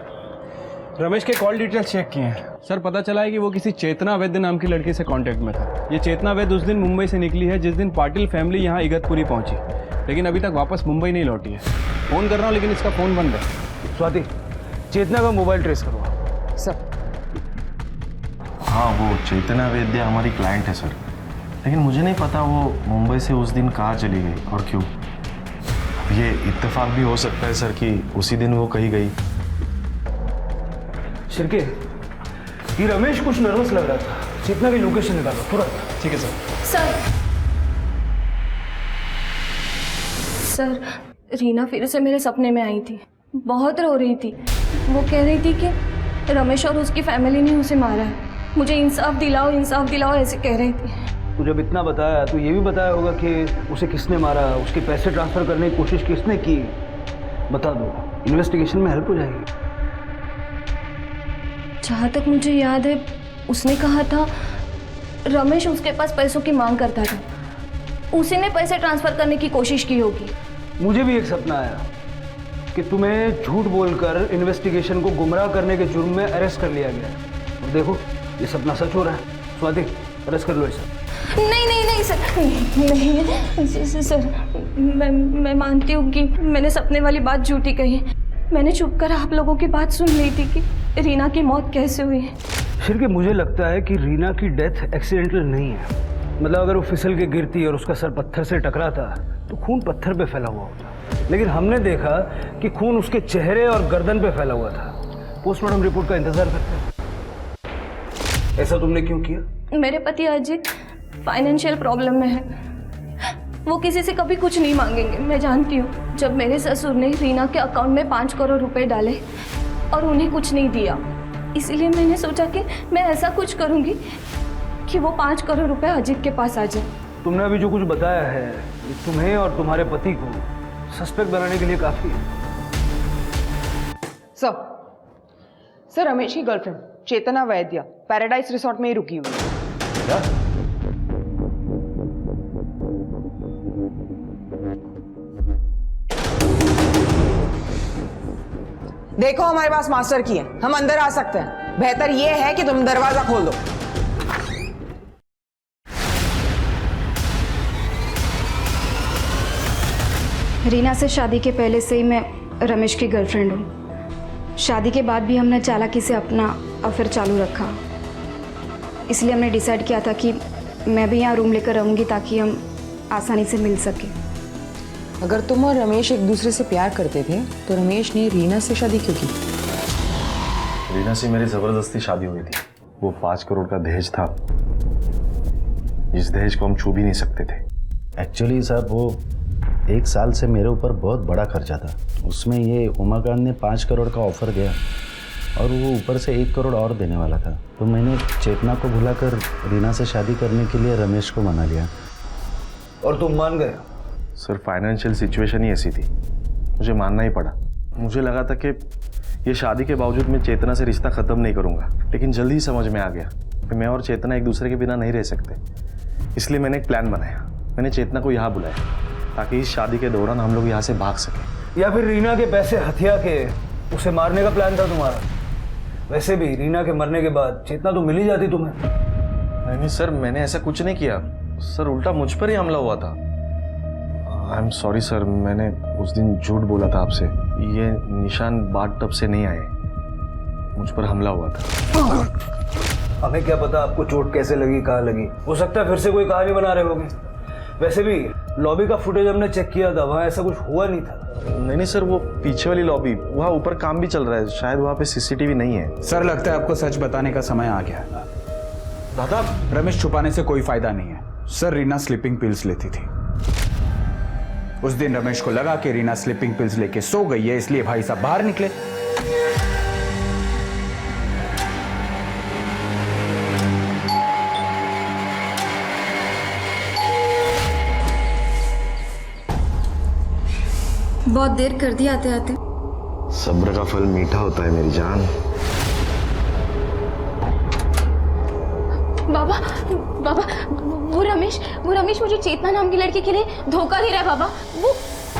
रमेश के कॉल डिटेल्स चेक किए हैं सर। पता चला है कि वो किसी चेतना वैद्य नाम की लड़की से कांटेक्ट में था। ये चेतना वैद्य उस दिन मुंबई से निकली है जिस दिन पाटिल फैमिली यहाँ इगतपुरी पहुंची, लेकिन अभी तक वापस मुंबई नहीं लौटी है। फ़ोन कर रहा हूँ लेकिन इसका फ़ोन बंद है। स्वाति, चेतना का मोबाइल ट्रेस करवा। सर हाँ, वो चेतना वैद्य हमारी क्लाइंट है सर, लेकिन मुझे नहीं पता वो मुंबई से उस दिन कहाँ चली गई और क्यों। ये इत्तेफाक भी हो सकता है सर कि उसी दिन वो कहीं गई। शिरके, ये रमेश कुछ नर्वस लग रहा था। चेतना की लोकेशन निकालो तुरंत। ठीक है सर। सर, रीना फिर से मेरे सपने में आई थी। बहुत रो रही थी। वो कह रही थी कि रमेश और उसकी फैमिली ने उसे मारा है। मुझे इंसाफ दिलाओ ऐसे कह रही थी। तू जब इतना बताया तो ये भी बताया होगा कि उसे किसने मारा, उसके पैसे ट्रांसफ़र करने की कोशिश किसने की। बता दो, इन्वेस्टिगेशन में हेल्प हो जाएगी। जहाँ तक मुझे याद है, उसने कहा था रमेश उसके पास पैसों की मांग करता था, उसी ने पैसे ट्रांसफ़र करने की कोशिश की होगी। मुझे भी एक सपना आया कि तुम्हें झूठ बोलकर इन्वेस्टिगेशन को गुमराह करने के जुर्म में अरेस्ट कर लिया गया। और देखो, ये सपना सच हो रहा है। स्वाति, अरेस्ट कर लो इसे। नहीं सर, नहीं सर, मैं मानती हूँ कि मैंने सपने वाली बात झूठी कही। मैंने चुप कर आप लोगों की बात सुन ली थी कि रीना की मौत कैसे हुई। फिर कि मुझे लगता है कि रीना की डेथ एक्सीडेंटल नहीं है। मतलब अगर वो फिसल के गिरती और उसका सर पत्थर से टकराता तो खून पत्थर पे फैला हुआ होता, लेकिन हमने देखा कि खून उसके चेहरे और गर्दन पे फैला हुआ था। पोस्टमार्टम रिपोर्ट का इंतजार करते हैं। ऐसा तुमने क्यों किया? मेरे पति अजित फाइनेंशियल प्रॉब्लम में है। वो किसी से कभी कुछ नहीं मांगेंगे, मैं जानती हूँ। जब मेरे ससुर ने रीना के अकाउंट में 5 करोड़ रुपए डाले और उन्हें कुछ नहीं दिया, इसलिए मैंने सोचा कि मैं ऐसा कुछ करूँगी कि वो 5 करोड़ रुपए अजित के पास आ जाए। तुमने अभी जो कुछ बताया है ये तुम्हें और तुम्हारे पति को सस्पेक्ट बनाने के लिए काफी है। सर, रमेश की गर्लफ्रेंड चेतना वैद्य पैराडाइज रिसोर्ट में ही रुकी हुई है। क्या? देखो, हमारे पास मास्टर की है, हम अंदर आ सकते हैं। बेहतर यह है कि तुम दरवाजा खोल दो। रीना से शादी के पहले से ही मैं रमेश की गर्लफ्रेंड हूँ। शादी के बाद भी हमने चालाकी से अपना अफेयर चालू रखा, इसलिए हमने डिसाइड किया था कि मैं भी यहाँ रूम लेकर रहूँगी ताकि हम आसानी से मिल सकें। अगर तुम और रमेश एक दूसरे से प्यार करते थे तो रमेश ने रीना से शादी क्यों की? रीना से मेरी ज़बरदस्ती शादी हुई थी। वो 5 करोड़ का दहेज था, जिस दहेज को हम छू भी नहीं सकते थे। एक्चुअली साहब, वो 1 साल से मेरे ऊपर बहुत बड़ा खर्चा था। उसमें ये उमाकांत ने 5 करोड़ का ऑफर दिया और वो ऊपर से 1 करोड़ और देने वाला था। तो मैंने चेतना को भुलाकर रीना से शादी करने के लिए रमेश को मना लिया। और तुम मान गए? सर, फाइनेंशियल सिचुएशन ही ऐसी थी, मुझे मानना ही पड़ा। मुझे लगा था कि ये शादी के बावजूद मैं चेतना से रिश्ता ख़त्म नहीं करूँगा, लेकिन जल्दी ही समझ में आ गया कि मैं और चेतना एक दूसरे के बिना नहीं रह सकते। इसलिए मैंने एक प्लान बनाया। मैंने चेतना को यहाँ बुलाया ताकि इस शादी के दौरान हम लोग यहाँ से भाग सकें। या फिर रीना के पैसे हथिया के उसे मारने का प्लान था तुम्हारा? वैसे भी रीना के मरने के बाद चेतना तो मिल ही जाती तुम्हें। नहीं सर, मैंने ऐसा कुछ नहीं किया सर, उल्टा मुझ पर ही हमला हुआ था। आई एम सॉरी सर, मैंने उस दिन झूठ बोला था आपसे। ये निशान बाथ टब से नहीं आए, मुझ पर हमला हुआ था। हमें क्या पता आपको चोट कैसे लगी, कहाँ लगी। हो सकता है फिर से कोई कहानी बना रहे होगे। वैसे भी लॉबी का फुटेज हमने चेक किया था, वहाँ ऐसा कुछ हुआ नहीं था। नहीं सर, वो पीछे वाली लॉबी, वहाँ ऊपर काम भी चल रहा है, शायद वहाँ पे सीसीटीवी नहीं है। सर, लगता है आपको सच बताने का समय आ गया। दादा, रमेश छुपाने से कोई फायदा नहीं है। सर, रीना स्लीपिंग पिल्स लेती थी। उस दिन रमेश को लगा कि रीना स्लीपिंग पिल्स लेके सो गई है, इसलिए भाई साहब बाहर निकले। बहुत देर कर दी आते आते। सब्र का फल मीठा होता है मेरी जान। बाबा बाबा, वो रमेश मुझे चेतना नाम की लड़की के लिए धोखा दे रहा है बाबा।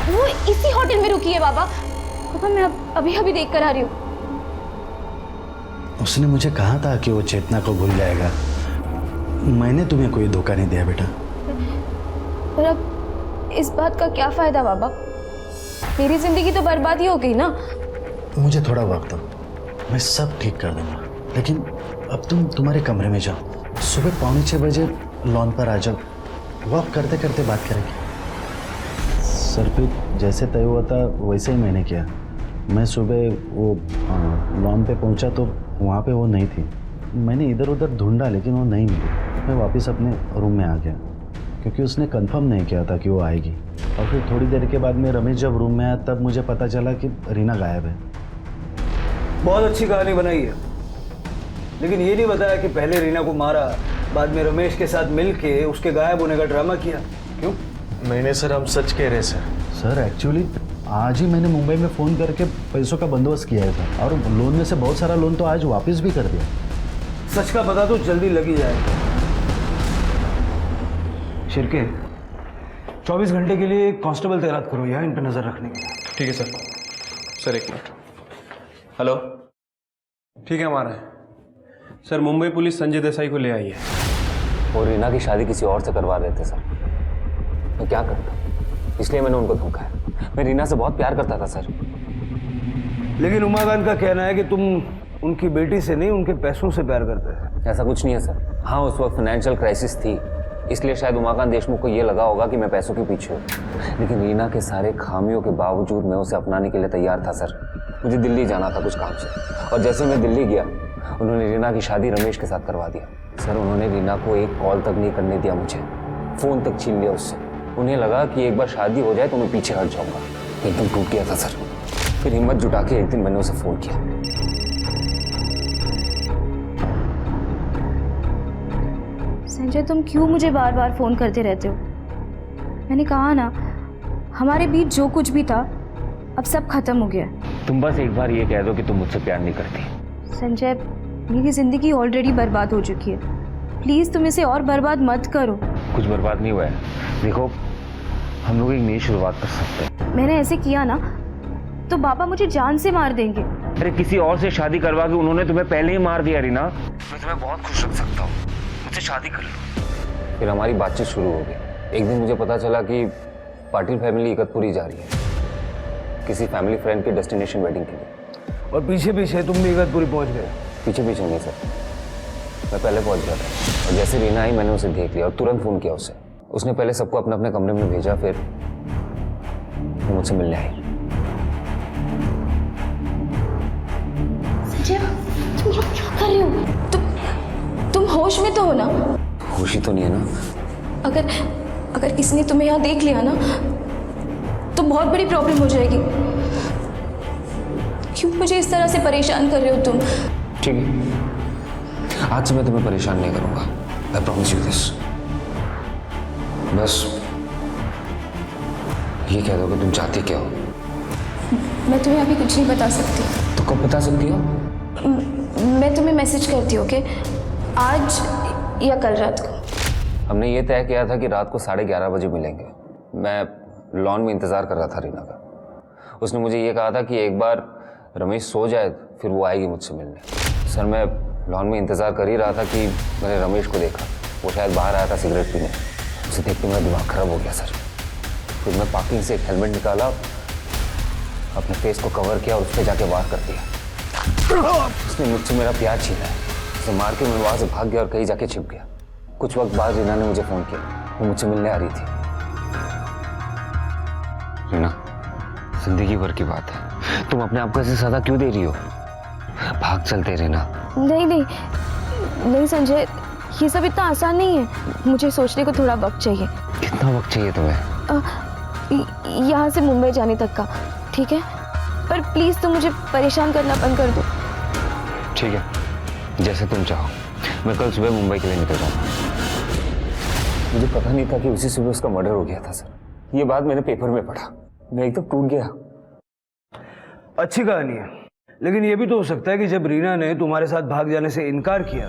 वो इसी होटल में रुकी है बाबा। पापा मैं अभी देख कर आ रही हूँ। उसने मुझे कहा था कि वो चेतना को भूल जाएगा। मैंने तुम्हें कोई धोखा नहीं दिया बेटा। पर अब इस बात का क्या फायदा बाबा? मेरी जिंदगी तो बर्बाद ही हो गई ना। मुझे थोड़ा वक्त दो, मैं सब ठीक कर दूंगा। लेकिन अब तुम तुम्हारे कमरे में जाओ, सुबह 5:45 बजे लॉन पर आ जाओ, वॉक करते करते बात करेंगे। सर पे जैसे तय हुआ था वैसे ही मैंने किया। मैं सुबह वो लॉन पे पहुंचा तो वहाँ पे वो नहीं थी। मैंने इधर उधर ढूंढा लेकिन वो नहीं मिली। मैं वापस अपने रूम में आ गया क्योंकि उसने कंफर्म नहीं किया था कि वो आएगी। और फिर थोड़ी देर के बाद में रमेश जब रूम में आया तब मुझे पता चला कि रीना गायब है। बहुत अच्छी कहानी बनाई है, लेकिन ये नहीं बताया कि पहले रीना को मारा, बाद में रमेश के साथ मिलके उसके गायब होने का ड्रामा किया। क्यों? नहीं सर, हम सच कह रहे हैं सर। सर एक्चुअली आज ही मैंने मुंबई में फ़ोन करके पैसों का बंदोबस्त किया था और लोन में से बहुत सारा लोन तो आज वापस भी कर दिया। सच का पता तो जल्दी लग ही जाएगा। शिरके 24 घंटे के लिए कांस्टेबल तैनात करो यहाँ इन पर नजर रखने के लिए। ठीक है सर। सर एक मिनट। हेलो, ठीक है, हमारा है सर। मुंबई पुलिस संजय देसाई को ले आई है। वो रीना की शादी किसी और से करवा रहे थे सर। मैं क्या करता, इसलिए मैंने उनको धोखा है। मैं रीना से बहुत प्यार करता था सर। लेकिन उमाकांत का कहना है कि तुम उनकी बेटी से नहीं उनके पैसों से प्यार करते हैं। ऐसा कुछ नहीं है सर। हाँ, उस वक्त फाइनेंशियल क्राइसिस थी, इसलिए शायद उमाकांत देशमुख को ये लगा होगा कि मैं पैसों के पीछे हूँ। लेकिन रीना के सारे खामियों के बावजूद मैं उसे अपनाने के लिए तैयार था सर। मुझे दिल्ली जाना था कुछ काम से, और जैसे मैं दिल्ली गया उन्होंने रीना की शादी रमेश के साथ करवा दिया सर। उन्होंने रीना को एक कॉल तक नहीं करने दिया मुझे, फ़ोन तक छीन लिया उससे। उन्हें लगा कि एक बार शादी हो जाए तो मैं पीछे हट जाऊंगा। एकदम टूट गया था सर। फिर हिम्मत जुटा के एक दिन मैंने उसे फ़ोन किया। संजय, तुम क्यों मुझे बार बार फ़ोन करते रहते हो? मैंने कहा ना, हमारे बीच जो कुछ भी था अब सब खत्म हो गया है। तुम बस एक बार ये कह दो कि तुम मुझसे प्यार नहीं करती। संजय, मेरी ज़िंदगी ऑलरेडी बर्बाद हो चुकी है। प्लीज़ तुम इसे और बर्बाद मत करो। कुछ बर्बाद नहीं हुआ है। देखो, हम लोग एक नई शुरुआत कर सकते हैं। मैंने ऐसे किया ना तो बाबा मुझे जान से मार देंगे। अरे किसी और से शादी करवा के उन्होंने तुम्हें पहले ही मार दिया रीना। मैं तुम्हें बहुत खुश रख सकता हूँ, मुझसे शादी कर लो। फिर हमारी बातचीत शुरू हो गई। एक दिन मुझे पता चला कि पाटिल फैमिली इकतपुरी जा रही है किसी फैमिली फ्रेंड के डेस्टिनेशन वेडिंग के लिए। और पीछे पीछे तुम भी इगतपुरी पहुंच गए? पीछे पीछे नहीं सर, मैं पहले पहुंच गया था। और जैसे रीना आई मैंने उसे देख लिया और तुरंत फ़ोन किया उसे। उसने पहले सबको अपने अपने कमरे में भेजा, फिर वो मुझसे मिलने आई। संजय, तुम लोग क्या कर रहे हो? तुम होश में तो हो ना? होश ही तो नहीं है ना। अगर किसी ने तुम्हें यहाँ देख लिया ना तो बहुत बड़ी प्रॉब्लम हो जाएगी। क्यों मुझे इस तरह से परेशान कर रहे हो तुम? ठीक है, आज से मैं तुम्हें परेशान नहीं करूंगा। I promise you this. बस ये कह दो कि तुम चाहती क्या हो। मैं तुम्हें अभी कुछ नहीं बता सकती। तो कब बता सकती हो? मैं तुम्हें मैसेज करती हूँ, ओके? आज या कल रात को। हमने ये तय किया था कि रात को 11:30 बजे मिलेंगे। मैं लॉन में इंतज़ार कर रहा था रीना का। उसने मुझे ये कहा था कि एक बार रमेश सो जाए फिर वो आएगी मुझसे मिलने। सर, मैं लॉन में इंतज़ार कर ही रहा था कि मैंने रमेश को देखा। वो शायद बाहर आया था सिगरेट पीने। उसे देख के मेरा दिमाग ख़राब हो गया सर। फिर मैं पार्किंग से एक हेलमेट निकाला, अपने फेस को कवर किया और उस पर जाके वार कर दिया। उसने मुझसे मेरा प्यार छीना है। उसे मार के मैं वहाँ से भाग गया और कहीं जाके छिप गया। कुछ वक्त बाद रीना ने मुझे फ़ोन किया, वो मुझसे मिलने आ रही थी। रीना, जिंदगी भर की बात है, तुम अपने आप को ऐसे सजा क्यों दे रही हो? भाग चलते रीना। नहीं संजय, ये सब इतना आसान नहीं है। मुझे सोचने को थोड़ा वक्त चाहिए। कितना वक्त चाहिए तुम्हें? यहाँ से मुंबई जाने तक का, ठीक है? पर प्लीज़ तुम मुझे परेशान करना बंद कर दो। ठीक है, जैसे तुम चाहो। मैं कल सुबह मुंबई के लिए निकल जाऊँगा। मुझे पता नहीं था कि उसी सुबह उसका मर्डर हो गया था सर। ये बात मैंने पेपर में पढ़ा। मैं एकदम टूट गया। अच्छी कहानी है, लेकिन ये भी तो हो सकता है कि जब रीना ने तुम्हारे साथ भाग जाने से इनकार किया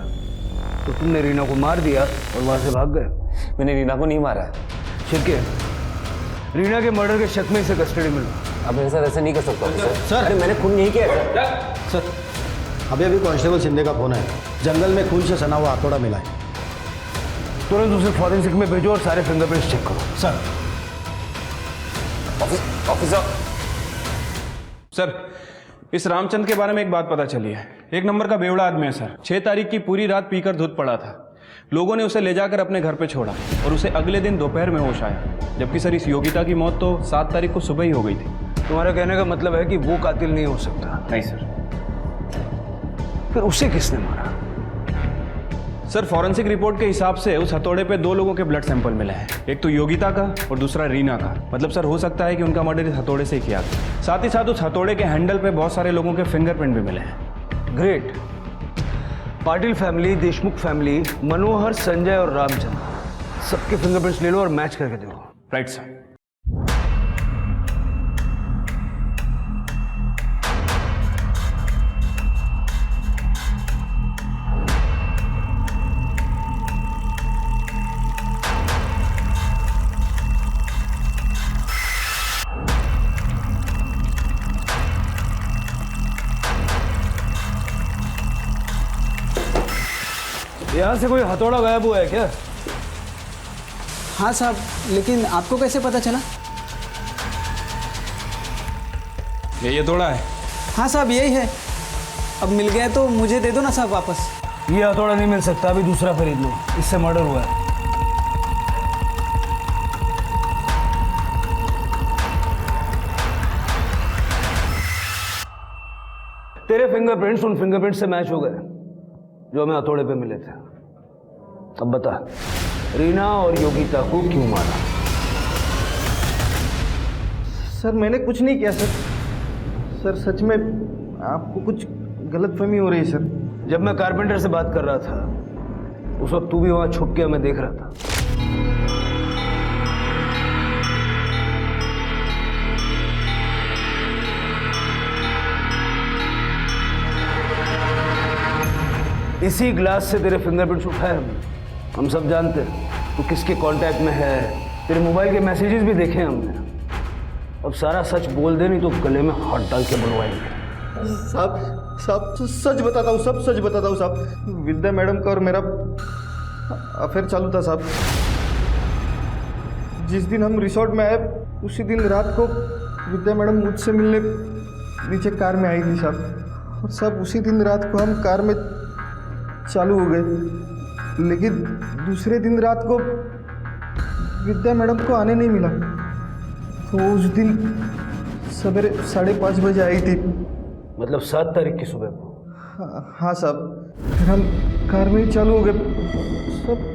तो तुमने रीना को मार दिया और वहां से भाग गए। मैंने रीना को नहीं मारा है। ठीक है, रीना के मर्डर के शक में इसे कस्टडी में लो। अब मेरे साथ ऐसे नहीं कर सकता सर। अरे मैंने खून नहीं किया सर अभी कांस्टेबल शिंदे का फोन है, जंगल में खून से सना हुआ हथौड़ा मिला है। तुरंत उसे फॉरेंसिक में भेजो और सारे फिंगरप्रिंट्स चेक करो। सर। ऑफिसर सर, इस रामचंद्र के बारे में एक बात पता चली है। एक नंबर का बेवड़ा आदमी है सर। 6 तारीख की पूरी रात पीकर धुत पड़ा था। लोगों ने उसे ले जाकर अपने घर पे छोड़ा और उसे अगले दिन दोपहर में होश आया। जबकि सर इस योगिता की मौत तो 7 तारीख को सुबह ही हो गई थी। तुम्हारा कहने का मतलब है कि वो कातिल नहीं हो सकता? नहीं सर। फिर उसे किसने मारा? सर फॉरेंसिक रिपोर्ट के हिसाब से उस हथौड़े पे 2 लोगों के ब्लड सैंपल मिले हैं, एक तो योगिता का और दूसरा रीना का। मतलब सर हो सकता है कि उनका मर्डर इस हथौड़े से ही किया गया। साथ ही साथ उस हथौड़े के हैंडल पे बहुत सारे लोगों के फिंगरप्रिंट भी मिले हैं। Great. Patil family, Deshmukh family, Manohar, Sanjay और रामचंद्र, सबके फिंगरप्रिंट्स ले लो और मैच करके देखो। Right sir. यहाँ से कोई हथौड़ा गायब हुआ है क्या? हाँ साहब, लेकिन आपको कैसे पता चला? ये हथौड़ा है। हाँ साहब यही है। अब मिल गया तो मुझे दे दो ना साहब वापस। ये हथौड़ा नहीं मिल सकता, अभी दूसरा खरीद लो, इससे मर्डर हुआ है। तेरे फिंगरप्रिंट्स उन फिंगरप्रिंट्स से मैच हो गए जो हमें हथौड़े पे मिले थे। अब बता, रीना और योगिता को क्यों मारा? सर मैंने कुछ नहीं किया सर। सर सच में आपको कुछ गलतफहमी हो रही है सर। जब मैं कारपेंटर से बात कर रहा था उस वक्त तू भी वहां छुप के हमें देख रहा था। इसी ग्लास से तेरे फिंगरप्रिंट्स उठाए हम सब जानते हैं तू किसके कांटेक्ट में है। तेरे मोबाइल के मैसेजेस भी देखे हमने। अब सारा सच बोल दे, नहीं तो गले में हाथ डाल के बुलवाएंगे। साहब सच बताता हूँ, सब सच बताता हूँ साहब। विद्या मैडम का और मेरा अफेयर चालू था साहब। जिस दिन हम रिसोर्ट में आए उसी दिन रात को विद्या मैडम मुझसे मिलने नीचे कार में आई थी साहब। और सब उसी दिन रात को हम कार में चालू हो गए, लेकिन दूसरे दिन रात को विद्या मैडम को आने नहीं मिला। तो उस दिन सवेरे 5:30 बजे आई थी। मतलब 7 तारीख की सुबह को? हाँ साहब। फिर हम कार में ही चालू हो गए,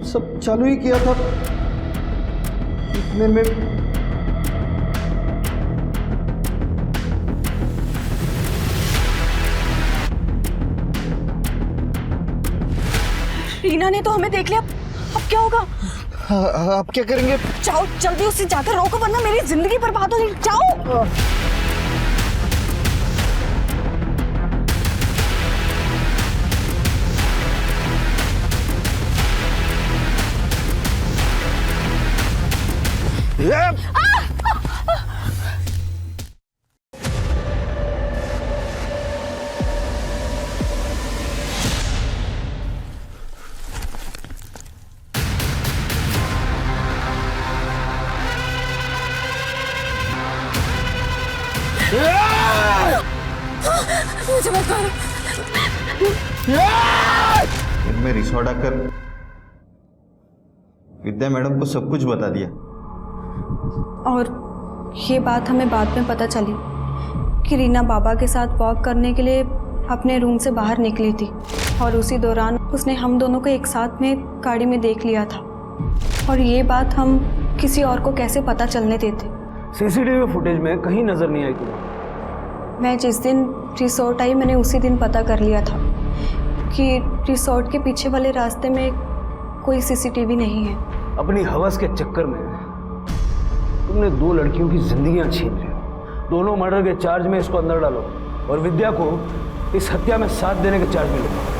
सब चालू ही किया था। इतने में रीना ने तो हमें देख लिया, अब क्या होगा? आप क्या करेंगे? जाओ जल्दी उससे जाकर रोको, वरना मेरी जिंदगी बर्बाद हो जाएगी। जाओ। मुझे मत मारो। फिर मैं रिसोर्ट आकर विद्या मैडम को सब कुछ बता दिया। और ये बात हमें बाद में पता चली कि रीना बाबा के साथ वॉक करने के लिए अपने रूम से बाहर निकली थी और उसी दौरान उसने हम दोनों को एक साथ में गाड़ी में देख लिया था। और ये बात हम किसी और को कैसे पता चलने देते? सीसीटीवी फुटेज में कहीं नजर नहीं आई तुम्हें? मैं जिस दिन रिसोर्ट आई मैंने उसी दिन पता कर लिया था कि रिसोर्ट के पीछे वाले रास्ते में कोई सीसीटीवी नहीं है। अपनी हवस के चक्कर में तुमने 2 लड़कियों की जिंदगियां छीन रहे हो। दोनों मर्डर के चार्ज में इसको अंदर डालो और विद्या को इस हत्या में साथ देने के चार्ज में लो।